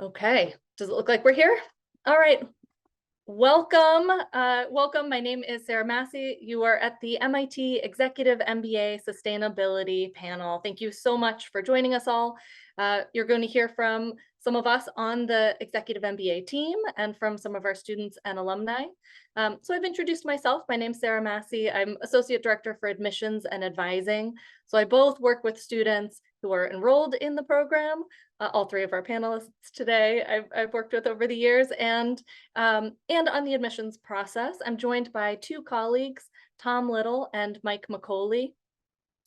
Okay, does it look like we're here? All right, welcome. Welcome. My name is Sarah Massey. You are at the MIT Executive MBA Sustainability Panel. Thank you so much for joining us all. You're going to hear from some of us on the Executive MBA team and from some of our students and alumni. So I've introduced myself. My name's Sarah Massey. I'm Associate Director for Admissions and Advising. So I both work with students who are enrolled in the program, all three of our panelists today I've worked with over the years, and on the admissions process. I'm joined by two colleagues, Tom Little and Mike McCauley,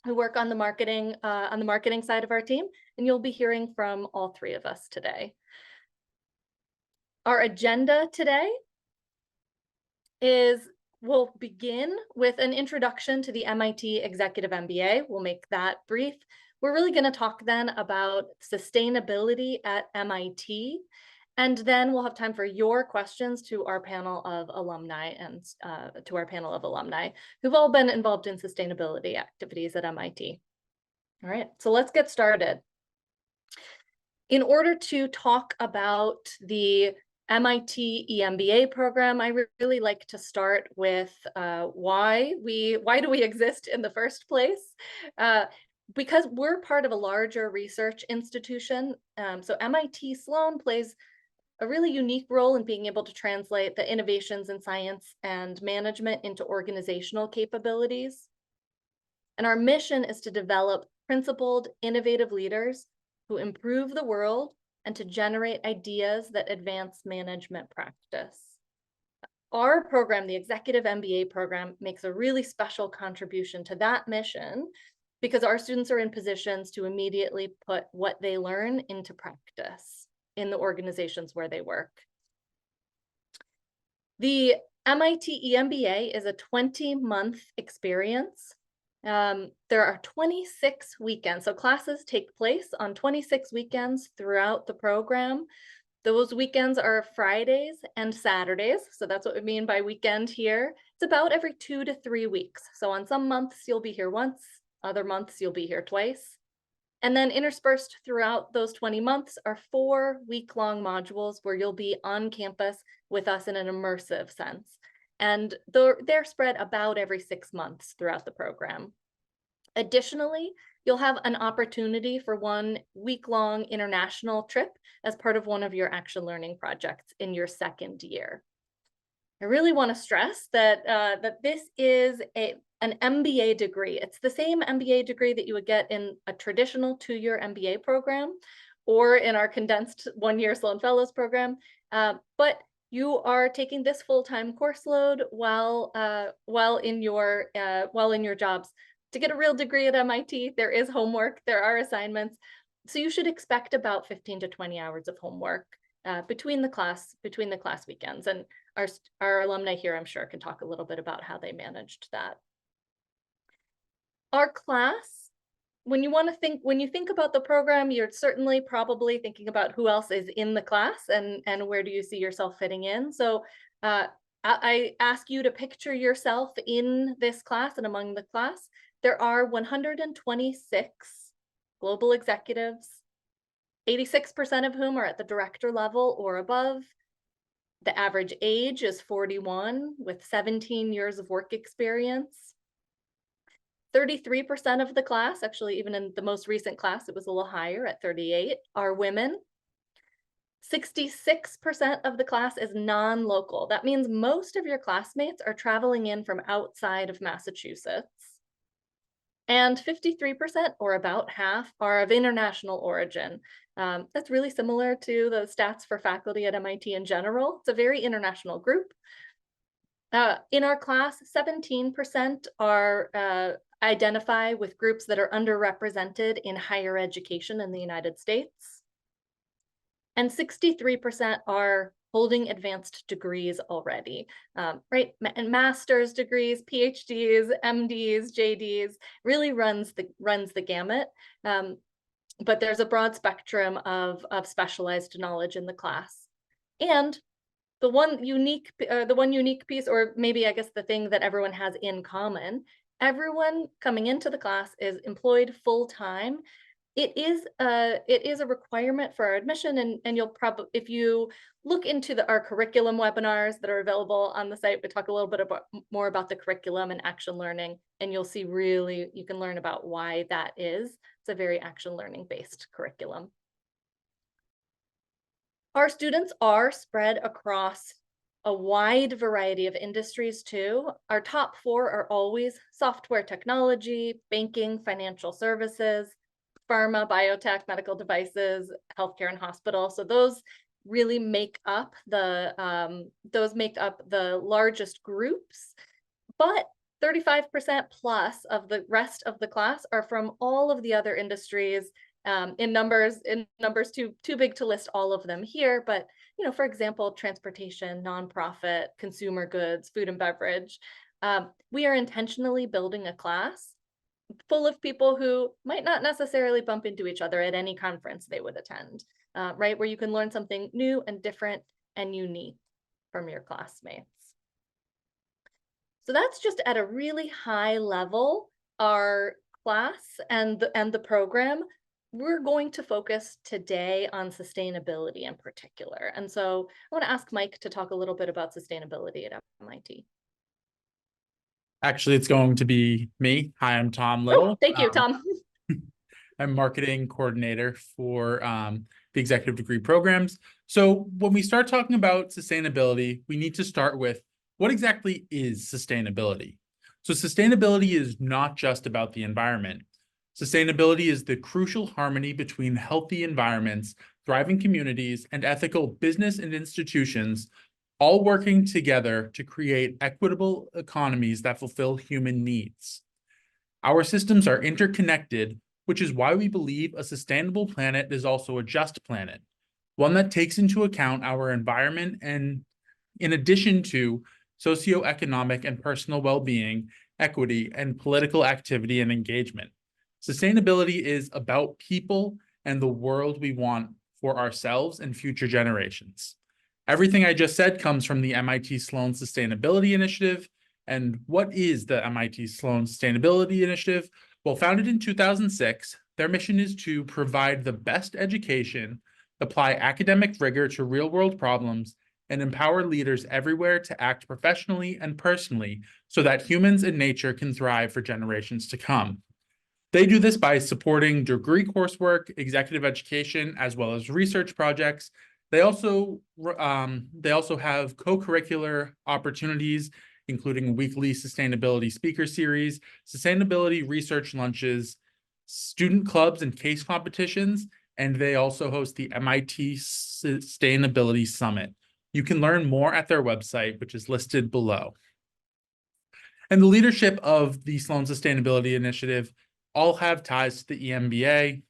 who work on the marketing side of our team, and you'll be hearing from all three of us today. Our agenda today is we'll begin with an introduction to the MIT Executive MBA. We'll make that brief. We're really going to talk then about sustainability at MIT, and then we'll have time for your questions to our panel of alumni who've all been involved in sustainability activities at MIT. All right, so let's get started. In order to talk about the MIT EMBA program, I really like to start with why do we exist in the first place? Because we're part of a larger research institution. So MIT Sloan plays a really unique role in being able to translate the innovations in science and management into organizational capabilities. And our mission is to develop principled, innovative leaders who improve the world and to generate ideas that advance management practice. Our program, the Executive MBA program, makes a really special contribution to that mission because our students are in positions to immediately put what they learn into practice in the organizations where they work. The MIT EMBA is a 20-month experience. There are 26 weekends, so classes take place on 26 weekends throughout the program. Those weekends are Fridays and Saturdays, so that's what we mean by weekend here. It's about every 2 to 3 weeks. So on some months, you'll be here once, other months, you'll be here twice. And then interspersed throughout those 20 months are 4 week-long modules where you'll be on campus with us in an immersive sense. And they're spread about every 6 months throughout the program. Additionally, you'll have an opportunity for 1 week-long international trip as part of one of your action learning projects in your second year. I really want to stress that this is an MBA degree. It's the same MBA degree that you would get in a traditional 2-year MBA program or in our condensed 1-year Sloan Fellows program. But you are taking this full-time course load while in your jobs. To get a real degree at MIT, there is homework, there are assignments. So you should expect about 15 to 20 hours of homework between the class weekends. And our alumni here, I'm sure, can talk a little bit about how they managed that. Our class, when you think about the program, you're certainly probably thinking about who else is in the class and where do you see yourself fitting in. So I ask you to picture yourself in this class and among the class. There are 126 global executives, 86% of whom are at the director level or above. The average age is 41 with 17 years of work experience. 33% of the class, actually even in the most recent class, it was a little higher at 38, are women. 66% of the class is non-local. That means most of your classmates are traveling in from outside of Massachusetts. And 53%, or about half, are of international origin. That's really similar to the stats for faculty at MIT in general. It's a very international group. In our class, 17% identify with groups that are underrepresented in higher education in the United States. And 63% are holding advanced degrees already, right? And master's degrees, PhDs, MDs, JDs, really runs the gamut. But there's a broad spectrum of specialized knowledge in the class. And the one unique piece, or maybe I guess the thing that everyone has in common, everyone coming into the class is employed full-time It is a requirement for our admission, and you'll probably, if you look into our curriculum webinars that are available on the site, we talk a little bit more about the curriculum and action learning, and you'll see really, you can learn about why that is. It's a very action learning based curriculum. Our students are spread across a wide variety of industries too. Our top 4 are always software technology, banking, financial services, pharma, biotech, medical devices, healthcare and hospital. So those really make up the largest groups, but 35% plus of the rest of the class are from all of the other industries. In numbers too big to list all of them here, but for example, transportation, nonprofit, consumer goods, food and beverage. We are intentionally building a class full of people who might not necessarily bump into each other at any conference they would attend, right? Where you can learn something new and different and unique from your classmates. So that's just at a really high level, our class and the program. We're going to focus today on sustainability in particular. And so I want to ask Mike to talk a little bit about sustainability at MIT. Actually, it's going to be me. Hi, I'm Tom Little. Oh, thank you, Tom. I'm marketing coordinator for the executive degree programs. So when we start talking about sustainability, we need to start with what exactly is sustainability? So sustainability is not just about the environment. Sustainability is the crucial harmony between healthy environments, thriving communities, and ethical business and institutions, all working together to create equitable economies that fulfill human needs. Our systems are interconnected, which is why we believe a sustainable planet is also a just planet, one that takes into account our environment and, in addition to socioeconomic and personal well-being, equity, and political activity and engagement. Sustainability is about people and the world we want for ourselves and future generations. Everything I just said comes from the MIT Sloan Sustainability Initiative. And what is the MIT Sloan Sustainability Initiative? Well, founded in 2006, their mission is to provide the best education, apply academic rigor to real-world problems, and empower leaders everywhere to act professionally and personally so that humans and nature can thrive for generations to come. They do this by supporting degree coursework, executive education, as well as research projects. They also have co-curricular opportunities, including weekly sustainability speaker series, sustainability research lunches, student clubs and case competitions, and they also host the MIT Sustainability Summit. You can learn more at their website, which is listed below. And the leadership of the Sloan Sustainability Initiative all have ties to the EMBA.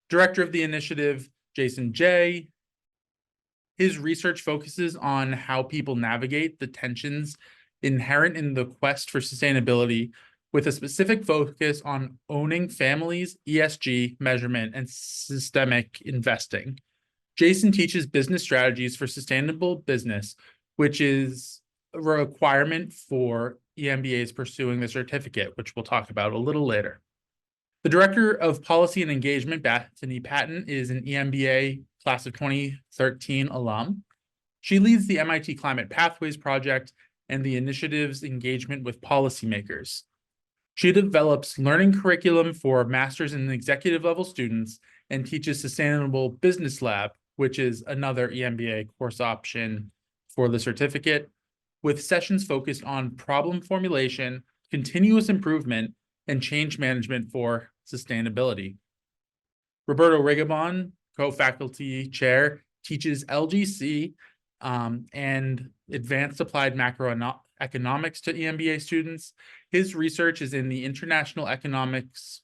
Director of the initiative, Jason J. His research focuses on how people navigate the tensions inherent in the quest for sustainability, with a specific focus on owning families, ESG measurement, and systemic investing. Jason teaches business strategies for sustainable business, which is a requirement for EMBAs pursuing the certificate, which we'll talk about a little later. The Director of Policy and Engagement, Bethany Patton, is an EMBA class of 2013 alum. She leads the MIT Climate Pathways Project and the initiative's engagement with policymakers. She develops learning curriculum for master's and executive level students and teaches Sustainable Business Lab, which is another EMBA course option for the certificate, with sessions focused on problem formulation, continuous improvement, and change management for sustainability. Roberto Rigobon, co-faculty chair, teaches LGC and advanced applied macroeconomics to EMBA students. His research is in the international economics,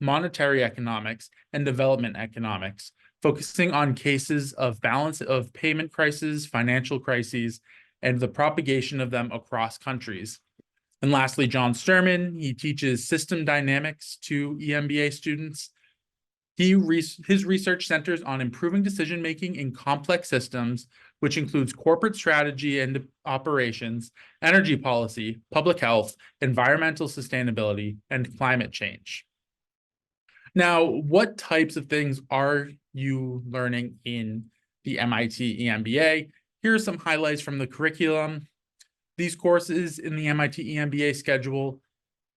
monetary economics, and development economics, focusing on cases of balance of payment crises, financial crises, and the propagation of them across countries. And lastly, John Sturman, he teaches system dynamics to EMBA students. His research centers on improving decision-making in complex systems, which includes corporate strategy and operations, energy policy, public health, environmental sustainability, and climate change. Now, what types of things are you learning in the MIT EMBA? Here are some highlights from the curriculum. These courses in the MIT EMBA schedule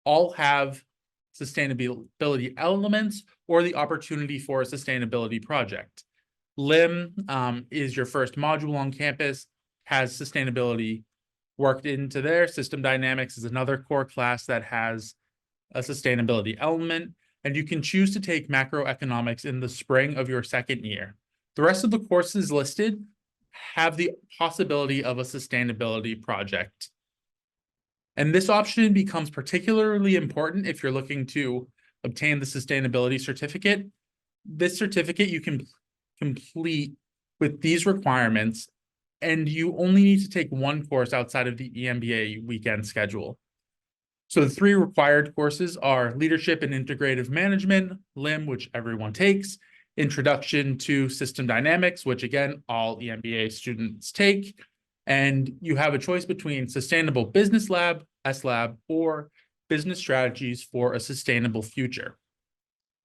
all have sustainability elements or the opportunity for a sustainability project. LIM is your first module on campus, has sustainability worked into there. System dynamics is another core class that has a sustainability element, and you can choose to take macroeconomics in the spring of your second year. The rest of the courses listed have the possibility of a sustainability project. And this option becomes particularly important if you're looking to obtain the sustainability certificate. This certificate you can complete with these requirements, and you only need to take one course outside of the EMBA weekend schedule. So the three required courses are Leadership and Integrative Management, LIM, which everyone takes, Introduction to System Dynamics, which again, all EMBA students take, and you have a choice between Sustainable Business Lab, SLab, or Business Strategies for a Sustainable Future.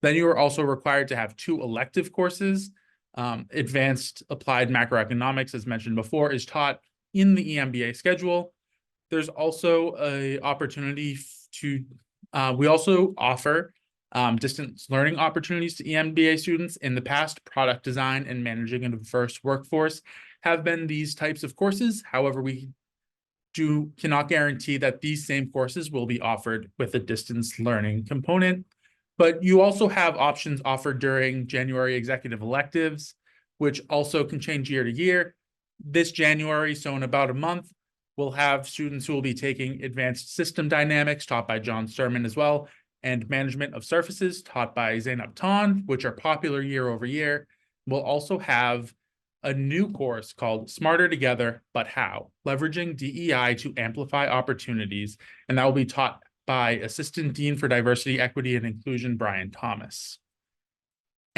Then you are also required to have 2 elective courses. Advanced Applied Macroeconomics, as mentioned before, is taught in the EMBA schedule. There's also an opportunity to, we also offer distance learning opportunities to EMBA students. In the past, product design and managing a diverse workforce have been these types of courses. However, we cannot guarantee that these same courses will be offered with a distance learning component. But you also have options offered during January executive electives, which also can change year to year. This January, so in about a month, we'll have students who will be taking Advanced System Dynamics, taught by John Sturman as well, and Management of Surfaces, taught by Zainab Tan, which are popular year over year. We'll also have a new course called Smarter Together, But How? Leveraging DEI to Amplify Opportunities, and that will be taught by Assistant Dean for Diversity, Equity, and Inclusion, Brian Thomas.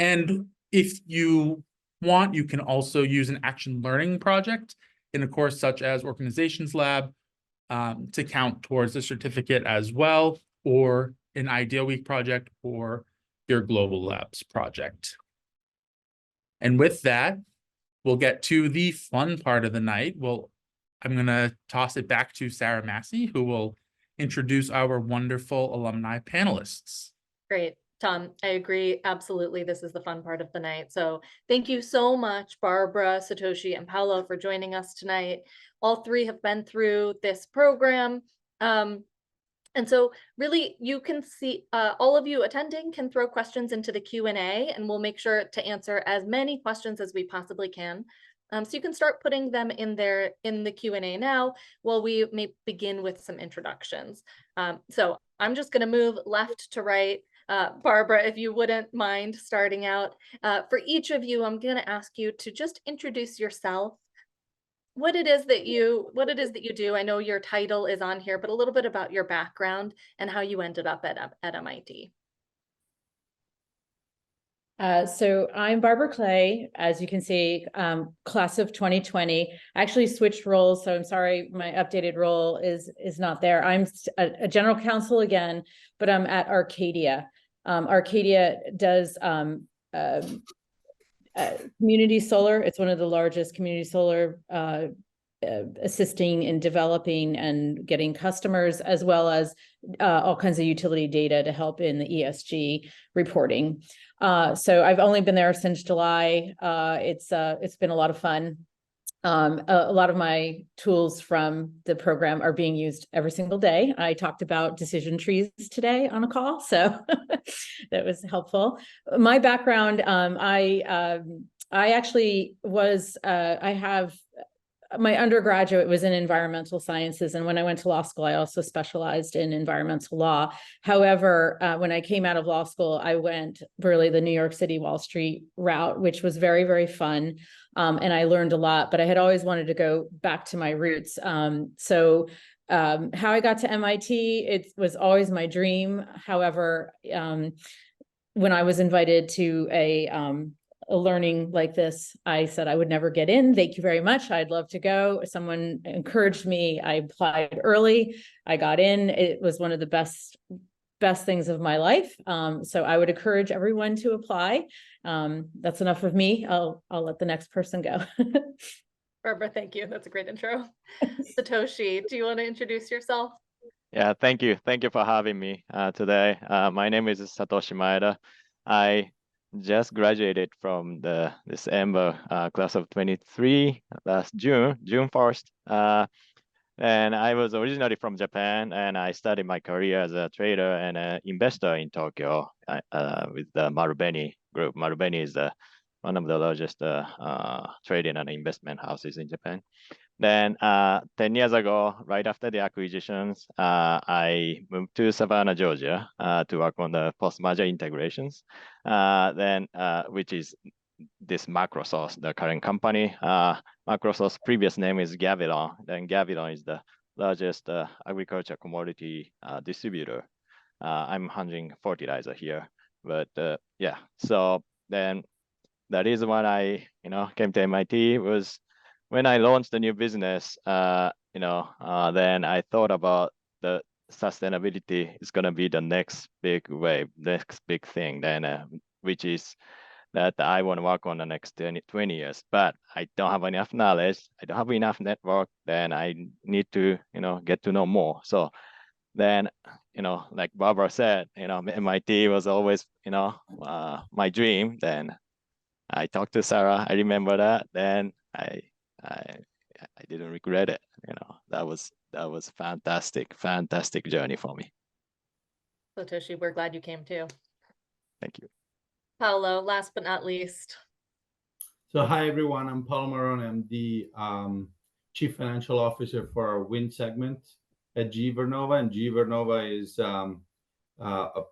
And if you want, you can also use an action learning project in a course such as Organizations Lab to count towards the certificate as well, or an Idea Week project or your Global Labs project. And with that, we'll get to the fun part of the night. Well, I'm going to toss it back to Sarah Massey, who will introduce our wonderful alumni panelists. Great. Tom, I agree. Absolutely. This is the fun part of the night. So thank you so much, Barbara, Satoshi, and Paolo, for joining us tonight. All three have been through this program. And so really you can see, all of you attending can throw questions into the Q&A, and we'll make sure to answer as many questions as we possibly can. So you can start putting them in there in the Q&A now while we may begin with some introductions. So I'm just going to move left to right. Barbara, if you wouldn't mind starting out. For each of you, I'm going to ask you to just introduce yourself, what it is that you do. I know your title is on here, but a little bit about your background and how you ended up at MIT. So I'm Barbara Clay, as you can see, class of 2020. I actually switched roles, so I'm sorry my updated role is not there. I'm a general counsel again, but I'm at Arcadia. Arcadia does community solar. It's one of the largest community solar, assisting in developing and getting customers, as well as all kinds of utility data to help in the ESG reporting. So I've only been there since July. It's been a lot of fun. A lot of my tools from the program are being used every single day. I talked about decision trees today on a call, so that was helpful. My background, I actually was, I have, my undergraduate was in environmental sciences, and when I went to law school, I also specialized in environmental law. However, when I came out of law school, I went really the New York City, Wall Street route, which was very, very fun. And I learned a lot, but I had always wanted to go back to my roots. So how I got to MIT, it was always my dream. However, when I was invited to a learning like this, I said I would never get in. Thank you very much. I'd love to go. Someone encouraged me. I applied early. I got in. It was one of the best best things of my life. So I would encourage everyone to apply. That's enough of me. I'll let the next person go. Barbara, thank you. That's a great intro. Satoshi, do you want to introduce yourself? Yeah, thank you. Thank you for having me today. My name is Satoshi Maeda. I just graduated from this EMBA class of 23 last June 1st. And I was originally from Japan, and I started my career as a trader and an investor in Tokyo with the Marubeni Group. Marubeni is one of the largest trading and investment houses in Japan. Then 10 years ago, right after the acquisitions, I moved to Savannah, Georgia to work on the post-merger integrations, which is this Macrosource, the current company. Macrosource previous name is Gavilon. Then Gavilon is the largest agriculture commodity distributor. I'm handling fertilizer here, but yeah. So then that is when I came to MIT. Was when I launched the new business. Then I thought about the sustainability is going to be the next big wave, next big thing. Then which is that I want to work on the next 20 years, but I don't have enough knowledge. I don't have enough network. Then I need to, get to know more. So then, like Barbara said, MIT was always, my dream. Then I talked to Sarah. I remember that. Then I didn't regret it. That was fantastic journey for me. Satoshi, we're glad you came too. Thank you. Paolo, last but not least. So hi everyone, I'm Paolo Marone. I'm the Chief Financial Officer for our wind segment at GE Vernova, and GE Vernova is a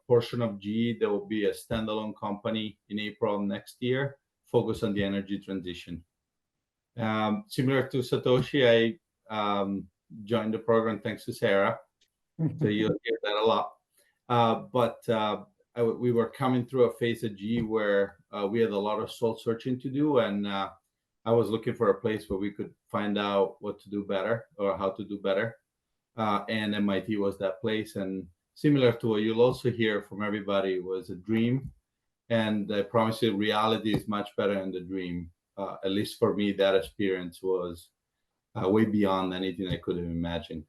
portion of GE that will be a standalone company in April next year, focused on the energy transition. Similar to Satoshi, I joined the program thanks to Sarah, so you'll hear that a lot. We were coming through a phase at GE where we had a lot of soul searching to do, and I was looking for a place where we could find out what to do better or how to do better. And MIT was that place. And similar to what you'll also hear from everybody, was a dream. And I promise you, reality is much better than the dream. At least for me, that experience was way beyond anything I could have imagined.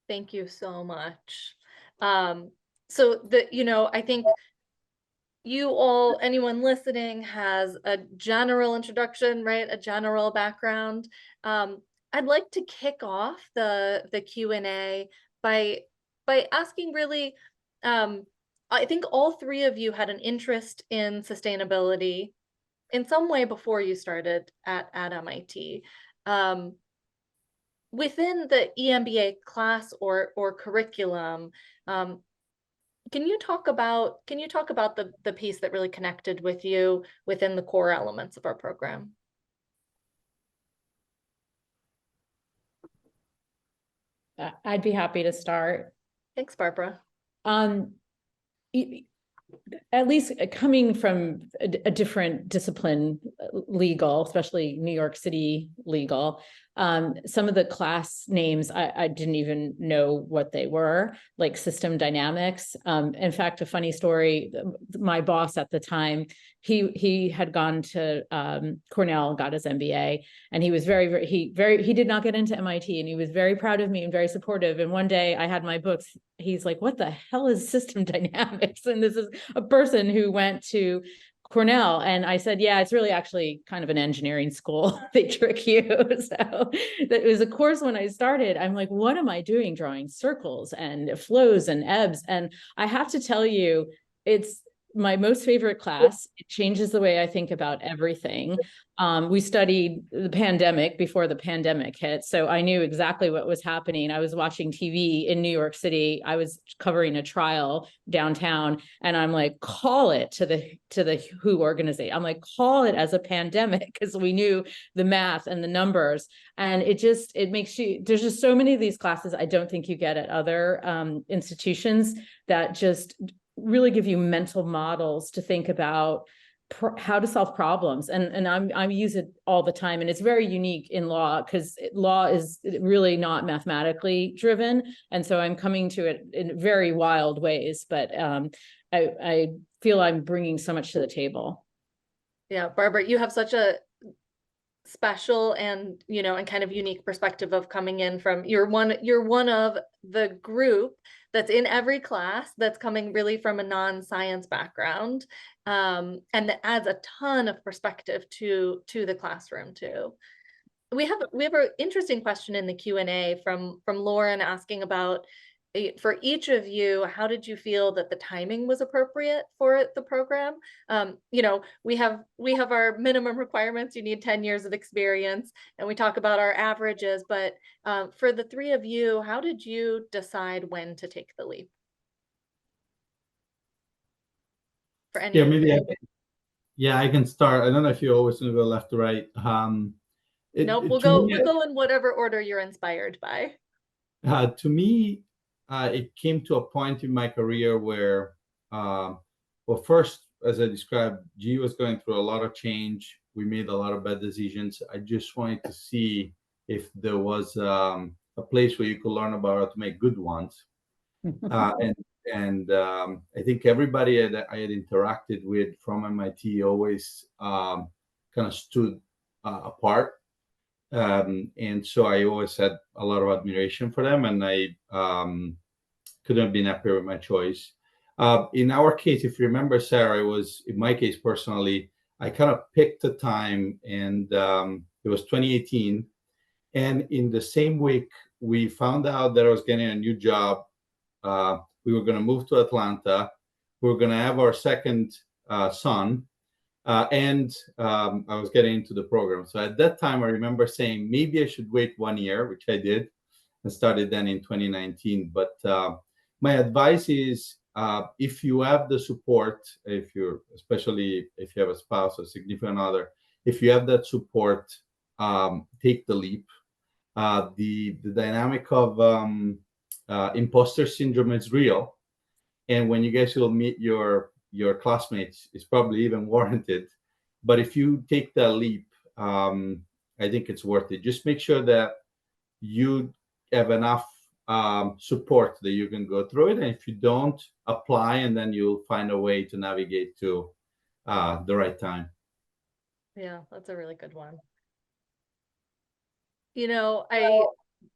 Thank you so much. So I think anyone listening has a general introduction, right? A general background. I'd like to kick off the Q&A by asking really, I think all three of you had an interest in sustainability in some way before you started at MIT. Within the EMBA class or curriculum, can you talk about the piece that really connected with you within the core elements of our program? I'd be happy to start. Thanks, Barbara. At least coming from a different discipline, legal, especially New York City legal, some of the class names I didn't even know what they were, like system dynamics. In fact, a funny story, my boss at the time, he had gone to Cornell and got his MBA, and he was he did not get into MIT, and he was very proud of me and very supportive. And one day I had my books, he's like, what the hell is system dynamics? And this is a person who went to Cornell. And I said, yeah, it's really actually kind of an engineering school. They trick you. So that was a course when I started. I'm like, what am I doing? Drawing circles and flows and ebbs. And I have to tell you, it's my most favorite class. It changes the way I think about everything. We studied the pandemic before the pandemic hit, so I knew exactly what was happening. I was watching TV in New York City. I was covering a trial downtown, and I'm like, call it to the WHO organization. I'm like, call it as a pandemic, because we knew the math and the numbers. And it makes you, there's just so many of these classes I don't think you get at other institutions that just really give you mental models to think about how to solve problems, and I use it all the time, and it's very unique in law because law is really not mathematically driven, and so I'm coming to it in very wild ways, but I feel I'm bringing so much to the table. Yeah, Barbara, you have such a special and, you know, and kind of unique perspective of coming in from, you're one of the group that's in every class that's coming really from a non-science background, and that adds a ton of perspective to the classroom too. We have an interesting question in the Q&A from Lauren asking about, for each of you, how did you feel that the timing was appropriate for the program? You know, we have our minimum requirements. You need 10 years of experience, and we talk about our averages, but for the three of you, how did you decide when to take the leap? For any Yeah, maybe I can start. I don't know if you always want to go left to right. Nope, we'll go in whatever order you're inspired by. To me, it came to a point in my career where, well, first, as I described, GE was going through a lot of change. We made a lot of bad decisions. I just wanted to see if there was a place where you could learn about how to make good ones. And I think everybody that I had interacted with from MIT always kind of stood apart. And so I always had a lot of admiration for them, and I couldn't have been happier with my choice. In our case, if you remember, Sarah, it was, in my case personally, I kind of picked the time, and it was 2018. And in the same week, we found out that I was getting a new job. We were going to move to Atlanta. We were going to have our second son. And I was getting into the program. So at that time, I remember saying, maybe I should wait 1 year, which I did, and started then in 2019. But my advice is, if you have the support, especially if you have a spouse or significant other, if you have that support, take the leap. The dynamic of imposter syndrome is real. And when you guys will meet your classmates, it's probably even warranted. But if you take that leap, I think it's worth it. Just make sure that you have enough support that you can go through it. And if you don't, apply, and then you'll find a way to navigate to the right time. Yeah, that's a really good one. You know,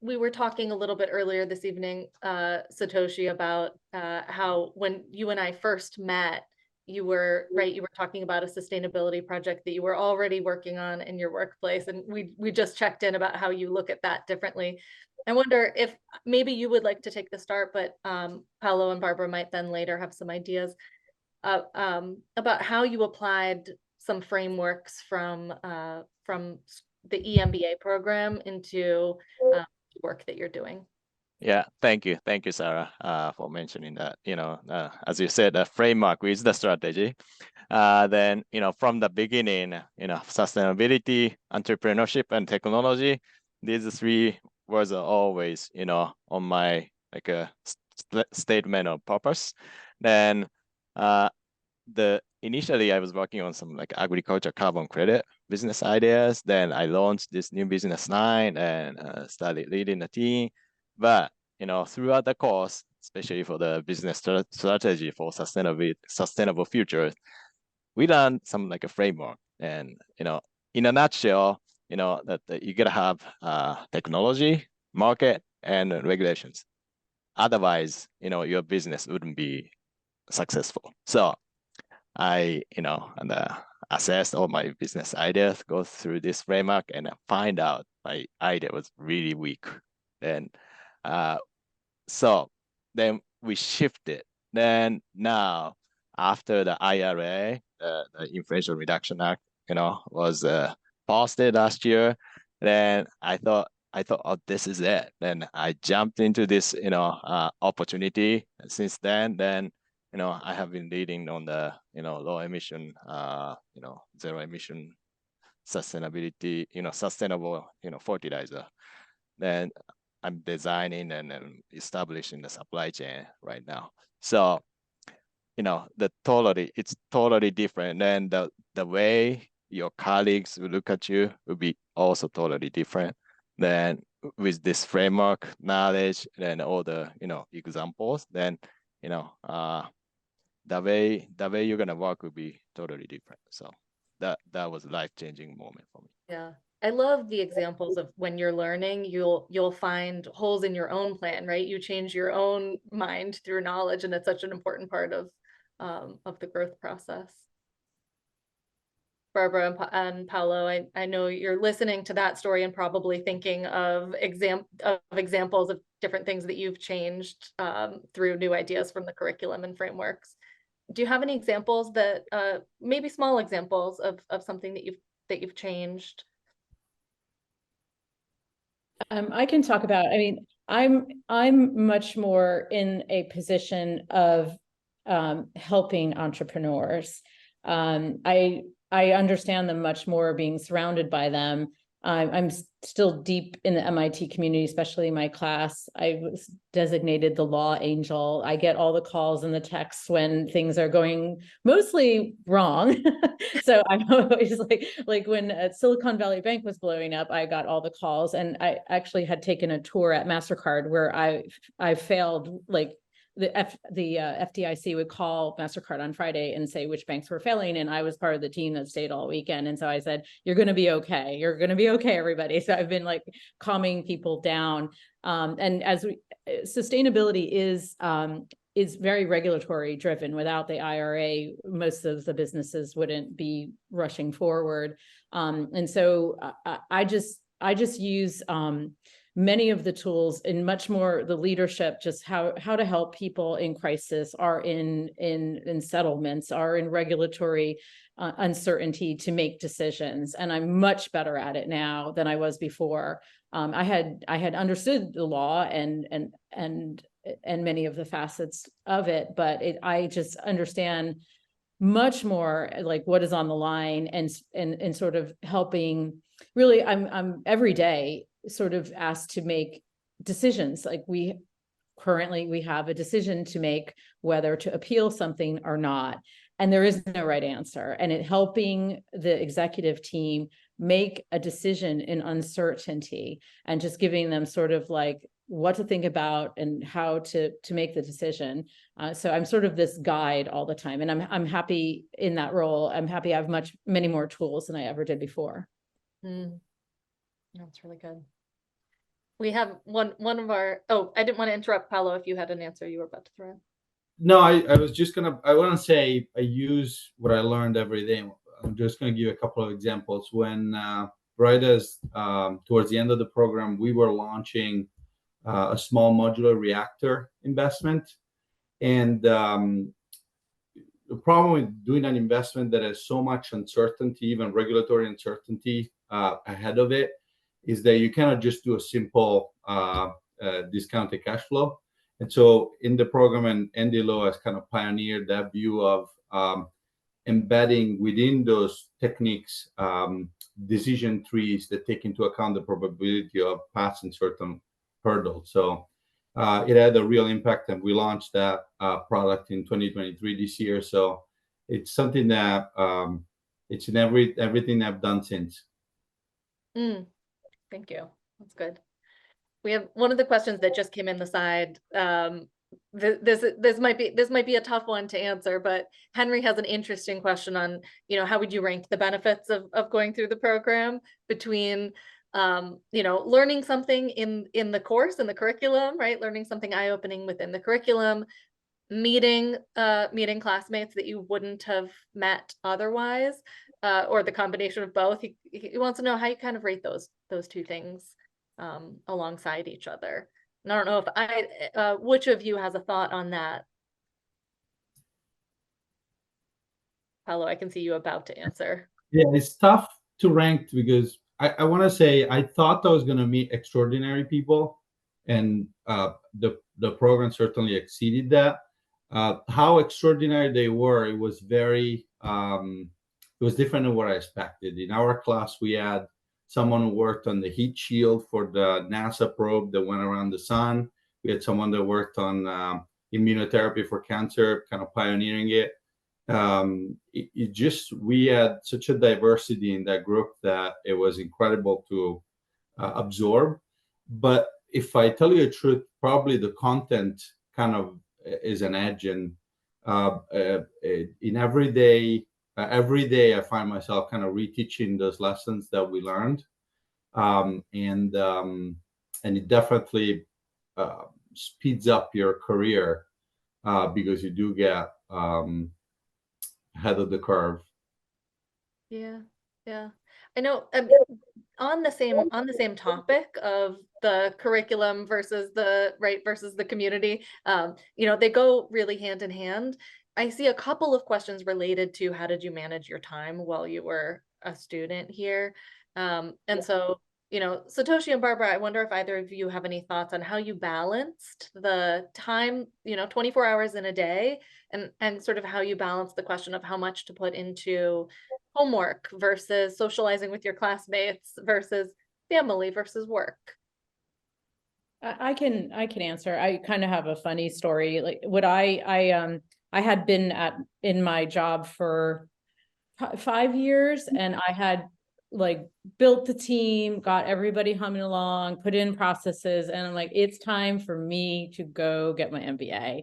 we were talking a little bit earlier this evening, Satoshi, about how when you and I first met, you were talking about a sustainability project that you were already working on in your workplace, and we just checked in about how you look at that differently. I wonder if maybe you would like to take the start, but Paolo and Barbara might then later have some ideas about how you applied some frameworks from the EMBA program into work that you're doing. Yeah, thank you, Sarah, for mentioning that. You know, as you said, the framework is the strategy. Then, you know, from the beginning, you know, sustainability, entrepreneurship, and technology, these three words are always, you know, on my like a statement of purpose. Then, initially I was working on some like agriculture carbon credit business ideas. Then I launched this new business line and started leading the team. But, you know, throughout the course, especially for the business strategy for sustainable future, we learned some like a framework. And, you know, in a nutshell, you know, that you gotta have technology, market, and regulations. Otherwise, you know, your business wouldn't be successful. So I, you know, and assessed all my business ideas, go through this framework, and find out my idea was really weak. And so then we shifted. Then now, after the IRA, the Inflation Reduction Act, you know, was passed last year, then I thought, oh, this is it. Then I jumped into this, you know, opportunity. And since then, you know, I have been leading on the, you know, low emission, you know, zero emission sustainability, you know, sustainable, you know, fertilizer. Then I'm designing and establishing the supply chain right now. So it's totally different. And the way your colleagues will look at you will be also totally different. Then with this framework, knowledge, and all the, examples, then, the way you're gonna work will be totally different. So that was a life-changing moment for me. Yeah. I love the examples of when you're learning, you'll find holes in your own plan, right? You change your own mind through knowledge, and it's such an important part of the growth process. Barbara and Paolo, I know you're listening to that story and probably thinking of examples of different things that you've changed through new ideas from the curriculum and frameworks. Do you have any examples that maybe small examples of something that you've changed? I can talk about, I mean, I'm much more in a position of helping entrepreneurs. I understand them much more being surrounded by them. I'm still deep in the MIT community, especially my class. I was designated the law angel. I get all the calls and the texts when things are going mostly wrong. So I'm always like when Silicon Valley Bank was blowing up, I got all the calls, and I actually had taken a tour at MasterCard where I failed, like the FDIC would call MasterCard on Friday and say which banks were failing. And I was part of the team that stayed all weekend. And so I said, you're going to be okay. You're going to be okay, everybody. So I've been like calming people down. And as sustainability is very regulatory driven. Without the IRA, most of the businesses wouldn't be rushing forward. And so I just use many of the tools in much more the leadership, just how to help people in crisis, are in settlements, are in regulatory uncertainty to make decisions. And I'm much better at it now than I was before. I had understood the law and many of the facets of it, but I just understand much more like what is on the line, and sort of helping. Really, I'm every day sort of asked to make decisions. Like we have a decision to make whether to appeal something or not, and there is no right answer. And it helping the executive team make a decision in uncertainty, and just giving them sort of like what to think about and how to make the decision. So I'm sort of this guide all the time, and I'm happy in that role. I'm happy I have many more tools than I ever did before. That's really good. We have one of our, I didn't want to interrupt, Paolo, if you had an answer you were about to throw in. No, I was just I want to say I use what I learned every day. I'm just going to give a couple of examples. When right as towards the end of the program, we were launching a small modular reactor investment. And the problem with doing an investment that has so much uncertainty, even regulatory uncertainty ahead of it, is that you cannot just do a simple discounted cash flow. And so in the program, and Andy Lowe has kind of pioneered that view of embedding within those techniques decision trees that take into account the probability of passing certain hurdles. So it had a real impact, and we launched that product in 2023 this year. So it's something that it's in everything I've done since. Thank you. That's good. We have one of the questions that just came in the side. This might be a tough one to answer, but Henry has an interesting question on, how would you rank the benefits of going through the program between learning something in the course, in the curriculum, right? Learning something eye-opening within the curriculum, meeting classmates that you wouldn't have met otherwise, or the combination of both. He wants to know how you kind of rate those two things alongside each other. And I don't know if which of you has a thought on that? Paolo, I can see you about to answer. Yeah, it's tough to rank because I want to say I thought I was going to meet extraordinary people, and the program certainly exceeded that. How extraordinary they were, it was very it was different than what I expected. In our class, we had someone who worked on the heat shield for the NASA probe that went around the sun. We had someone that worked on immunotherapy for cancer, kind of pioneering it. We had such a diversity in that group that it was incredible to absorb. But if I tell you the truth, probably the content kind of is an edge. And in every day I find myself kind of reteaching those lessons that we learned. And it definitely speeds up your career because you do get ahead of the curve. Yeah, yeah. I know, on the same topic of the curriculum versus the community, you know, they go really hand in hand. I see a couple of questions related to how did you manage your time while you were a student here? And so, you know, Satoshi and Barbara, I wonder if either of you have any thoughts on how you balanced the time, you know, 24 hours in a day, and sort of how you balance the question of how much to put into homework versus socializing with your classmates versus family versus work. I can answer. I kind of have a funny story. Like what I had been in my job for 5 years, and I had like built the team, got everybody humming along, put in processes, and I'm like, it's time for me to go get my MBA.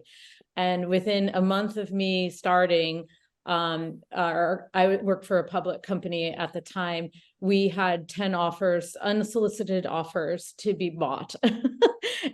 And within a month of me starting, I worked for a public company at the time. We had 10 offers, unsolicited offers to be bought.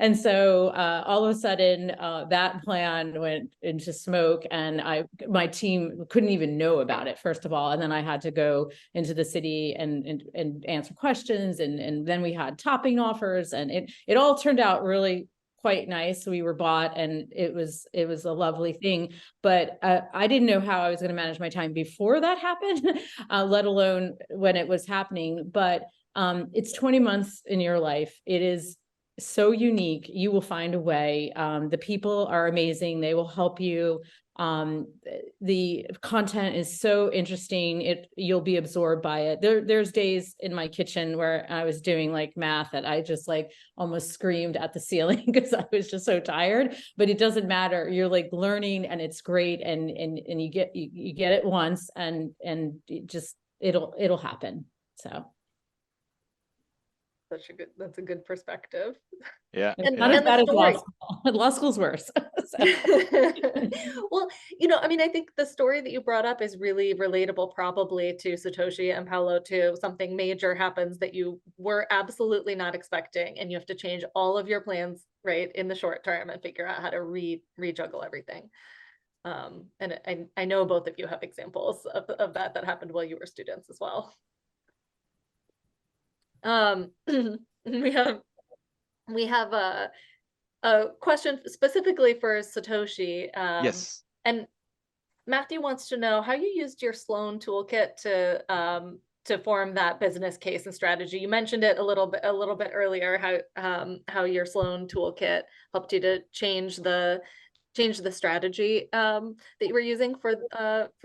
And so all of a sudden that plan went into smoke, and my team couldn't even know about it, first of all. And then I had to go into the city and answer questions. And then we had topping offers, and it all turned out really quite nice. We were bought, and it was a lovely thing. But I didn't know how I was going to manage my time before that happened, let alone when it was happening. But it's 20 months in your life. It is so unique. You will find a way. The people are amazing. They will help you. The content is so interesting. You'll be absorbed by it. There's days in my kitchen where I was doing like math that I just like almost screamed at the ceiling because I was just so tired. But it doesn't matter. You're like learning, and it's great. And you get it once, and it'll happen. So. That's a good perspective. Yeah. And not as bad as law story. school. Law school's worse. Well, you know, I mean, I think the story that you brought up is really relatable probably to Satoshi and Paolo too. Something major happens that you were absolutely not expecting, and you have to change all of your plans right in the short term and figure out how to rejuggle everything. And I know both of you have examples of that happened while you were students as well. We have a question specifically for Satoshi. Yes. And Matthew wants to know how you used your Sloan toolkit to form that business case and strategy. You mentioned it a little bit earlier, how your Sloan toolkit helped you to change the strategy that you were using for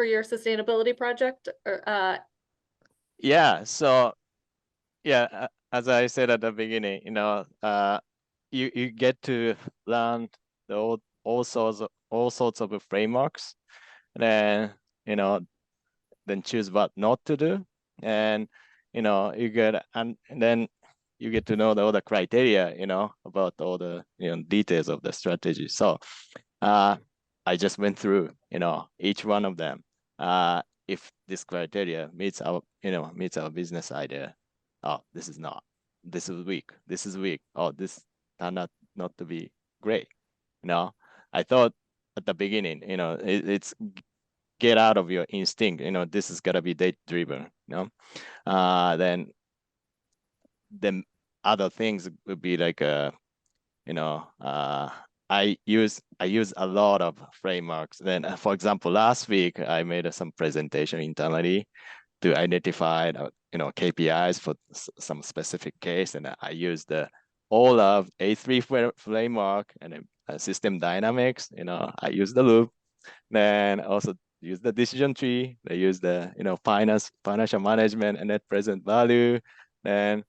your sustainability project. Yeah. So yeah, as I said at the beginning, you know, you get to learn all sorts of frameworks, and then then choose what not to do, and then you get to know all the criteria, about all the details of the strategy. So I just went through each one of them. If this criteria meets our business idea, oh, this is not. This is weak. This is weak. Oh, this turned out not to be great. I thought at the beginning, it's get out of your instinct. This is gonna be data driven. Then other things would be like I use a lot of frameworks. Then, for example, last week I made some presentation internally to identify KPIs for some specific case, and I used all of A3 framework and system dynamics. I use the loop, then also use the decision tree. They use the financial management and net present value, then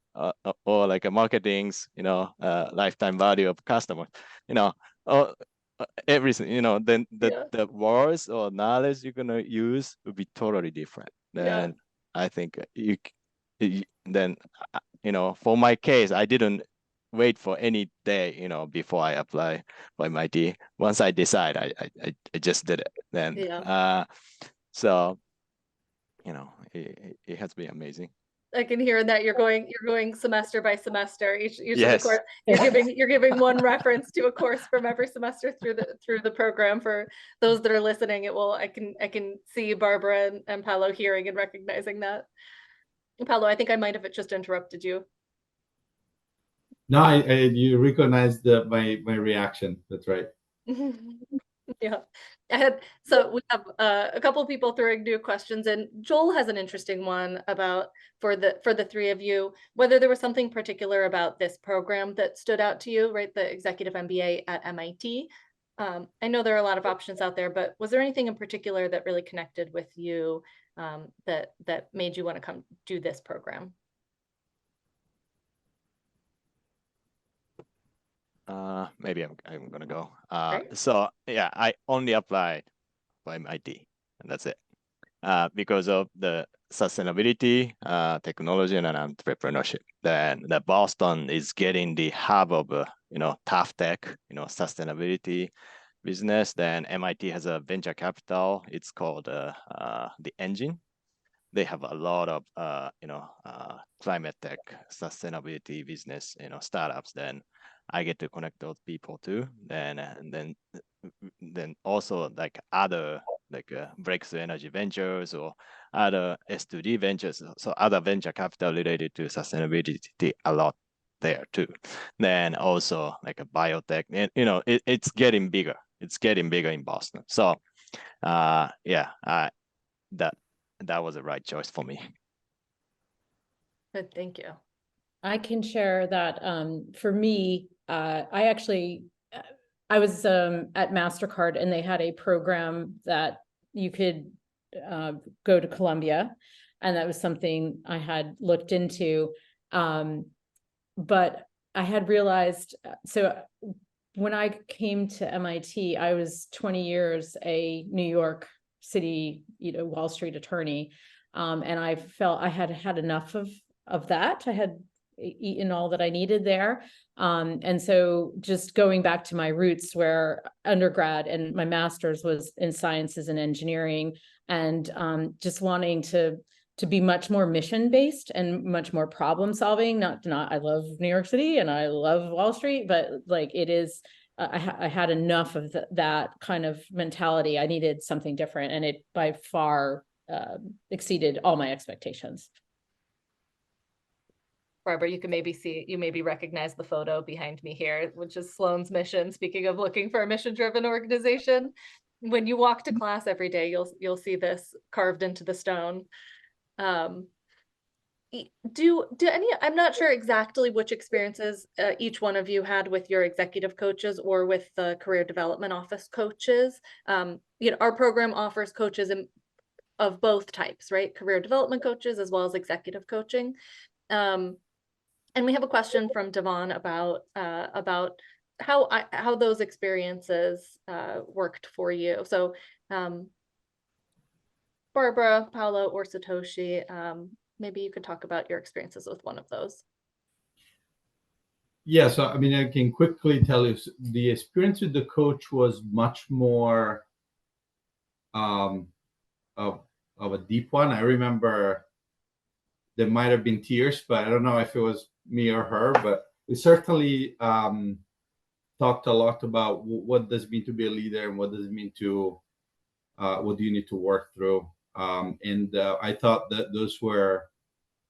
or like a marketing's lifetime value of customers. everything, then Yeah. the words or knowledge you're gonna use will be totally different. Then I think then for my case, I didn't wait for any day, before I apply for MIT. Once I decide, I just did it. Then so it has been amazing. I can hear that you're going semester by semester. Each of the Yes. course you're giving one reference to a course from every semester through the program. For those that are listening, I can see Barbara and Paolo hearing and recognizing that. Paolo, I think I might have just interrupted you. No, you recognized my reaction. That's right. Yeah, so we have a couple of people throwing new questions, and Joel has an interesting one about for the three of you, whether there was something particular about this program that stood out to you, right? The Executive MBA at MIT. I know there are a lot of options out there, but was there anything in particular that really connected with you, that made you want to come do this program? Maybe I'm gonna go. Right. So yeah, I only applied for MIT, and that's it. Because of the sustainability, technology, and entrepreneurship. Then the Boston is getting the hub of tough tech, sustainability business. Then MIT has a venture capital. It's called the Engine. They have a lot of climate tech, sustainability business, startups. Then I get to connect those people too. Then also like other breakthrough energy ventures or other S2D ventures. So other venture capital related to sustainability, a lot there too. Then also like a biotech, and it's getting bigger. It's getting bigger in Boston. So that was the right choice for me. Good, thank you. I can share that for me, I was at MasterCard, and they had a program that you could go to Columbia, and that was something I had looked into. But I had realized, so when I came to MIT, I was 20 years a New York City, Wall Street attorney. And I felt I had had enough of that. I had eaten all that I needed there. And so just going back to my roots, where undergrad and my master's was in sciences and engineering, and just wanting to be much more mission-based and much more problem solving. Not I love New York City and I love Wall Street, but like it is, I had enough of that kind of mentality. I needed something different, and it by far exceeded all my expectations. Barbara, you maybe recognize the photo behind me here, which is Sloan's mission. Speaking of looking for a mission-driven organization, when you walk to class every day, you'll see this carved into the stone. I'm not sure exactly which experiences each one of you had with your executive coaches or with the career development office coaches. Our program offers coaches of both types, right? Career development coaches as well as executive coaching. And we have a question from Devon about how those experiences worked for you. So Barbara, Paolo, or Satoshi, maybe you could talk about your experiences with one of those. Yeah, so I mean, I can quickly tell you the experience with the coach was much more of a deep one. I remember there might have been tears, but I don't know if it was me or her, but we certainly talked a lot about what does it mean to be a leader, and what does it mean to what do you need to work through. And I thought that those were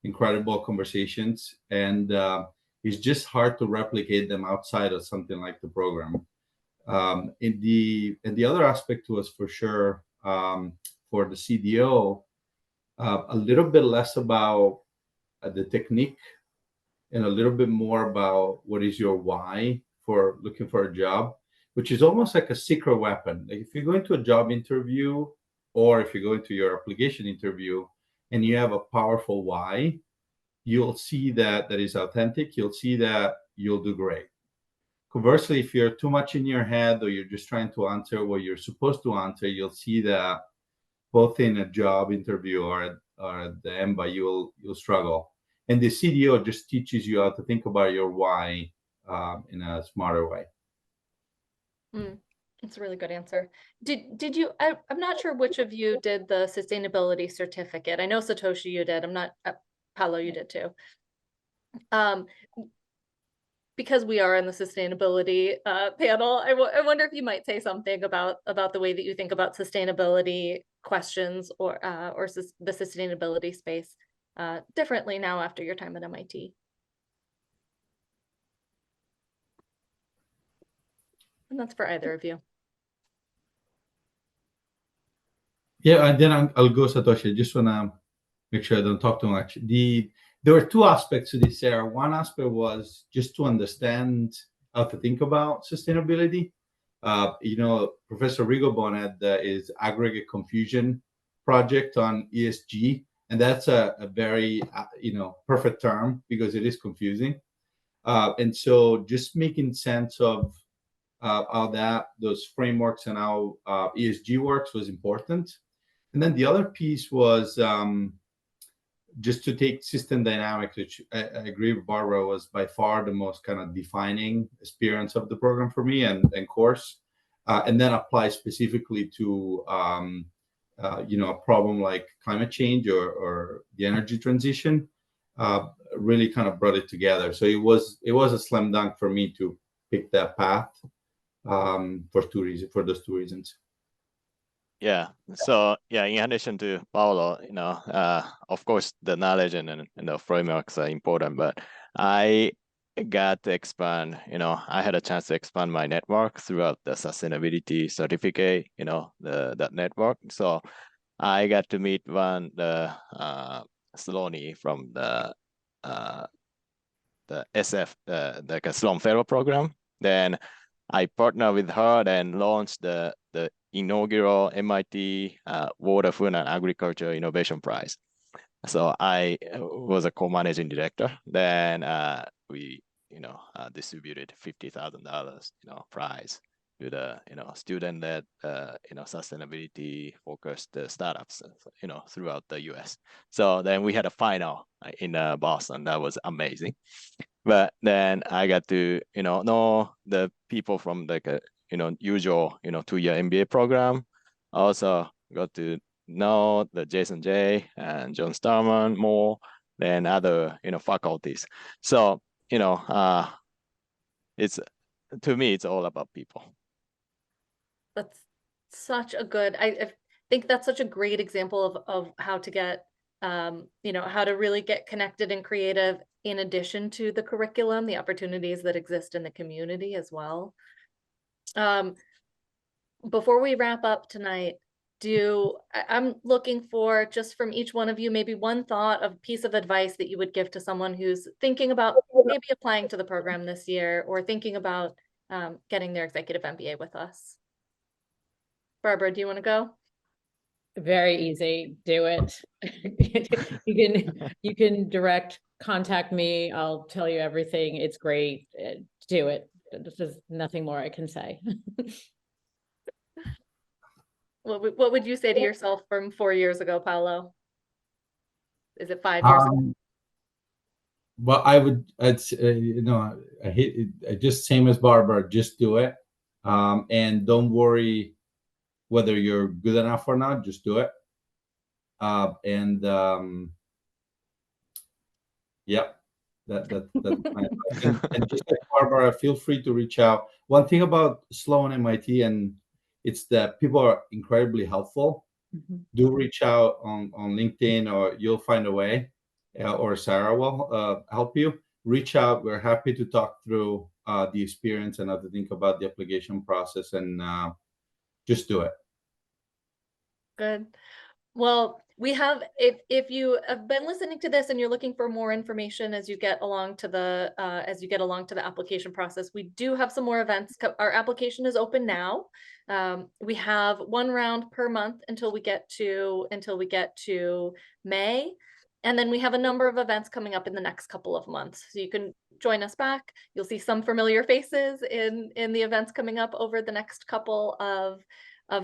incredible conversations, and it's just hard to replicate them outside of something like the program. And the other aspect was for sure for the CDO, a little bit less about the technique and a little bit more about what is your why for looking for a job, which is almost like a secret weapon. Like if you go into a job interview, or if you go into your application interview and you have a powerful why, you'll see that is authentic. You'll see that you'll do great. Conversely, if you're too much in your head or you're just trying to answer what you're supposed to answer, you'll see that both in a job interview or at the EMBA, you'll struggle. And the CDO just teaches you how to think about your why in a smarter way. That's a really good answer. Did you, I'm not sure which of you did the sustainability certificate. I know Satoshi you did. I'm not, Paolo you did too. Because we are in the sustainability panel, I wonder if you might say something about the way that you think about sustainability questions or the sustainability space differently now after your time at MIT. And that's for either of you. Yeah, and then I'll go, Satoshi. I just want to make sure I don't talk too much. There were two aspects to this, Sarah. One aspect was just to understand how to think about sustainability. Professor Rigobon had his aggregate confusion project on ESG, and that's a very perfect term because it is confusing. And so just making sense of how those frameworks and how ESG works was important. And then the other piece was just to take system dynamics, which I agree with Barbara was by far the most kind of defining experience of the program for me and course, and then apply specifically to a problem like climate change or the energy transition. Really kind of brought it together. So it was a slam dunk for me to pick that path for those two reasons. Yeah. So yeah, in addition to Paolo, of course the knowledge and the frameworks are important, but I got to expand, I had a chance to expand my network throughout the sustainability certificate, that network. So I got to meet the Sloanie from the SF, the Sloan Fellow program. Then I partnered with her and launched the inaugural MIT Water, Food, and Agriculture Innovation Prize. So I was a co-managing director. Then we, distributed $50,000, prize to the, student-led, sustainability focused startups, throughout the U.S. So then we had a final in Boston. That was amazing. But then I got to, know the people from the, usual, 2-year MBA program. I also got to know the Jason J and John Starman more than other, faculties. So, it's, to me, it's all about people. That's such a good, I think that's such a great example of how to get, how to really get connected and creative in addition to the curriculum, the opportunities that exist in the community as well. Before we wrap up tonight, I'm looking for, just from each one of you, maybe one thought, a piece of advice that you would give to someone who's thinking about maybe applying to the program this year or thinking about getting their executive MBA with us. Barbara, do you want to go? Very easy. Do it. You can contact me. I'll tell you everything. It's great. Do it. There's nothing more I can say. What would you say to yourself from 4 years ago, Paolo? Is it 5 years ago? Well, I'd I hate it, just same as Barbara, just do it. And don't worry whether you're good enough or not, just do it. Yeah, that's my advice. And just like Barbara, feel free to reach out. One thing about Sloan MIT, and it's that people are incredibly helpful. Do reach out on LinkedIn, or you'll find a way, or Sarah will help you. Reach out. We're happy to talk through the experience and how to think about the application process, and just do it. Good. Well, we have, if you have been listening to this and you're looking for more information as you get along to the application process, we do have some more events. Our application is open now. We have 1 round per month until we get to May. And then we have a number of events coming up in the next couple of months. So you can join us back. You'll see some familiar faces in the events coming up over the next couple of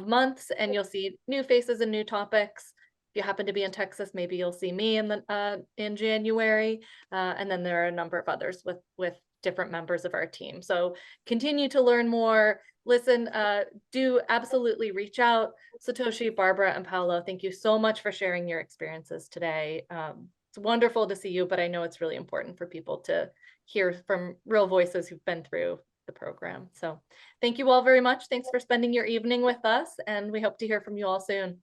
months, and you'll see new faces and new topics. If you happen to be in Texas, maybe you'll see me in January, and then there are a number of others with different members of our team. So continue to learn more. Listen, do absolutely reach out. Satoshi, Barbara, and Paolo, thank you so much for sharing your experiences today. It's wonderful to see you, but I know it's really important for people to hear from real voices who've been through the program. So thank you all very much. Thanks for spending your evening with us, and we hope to hear from you all soon.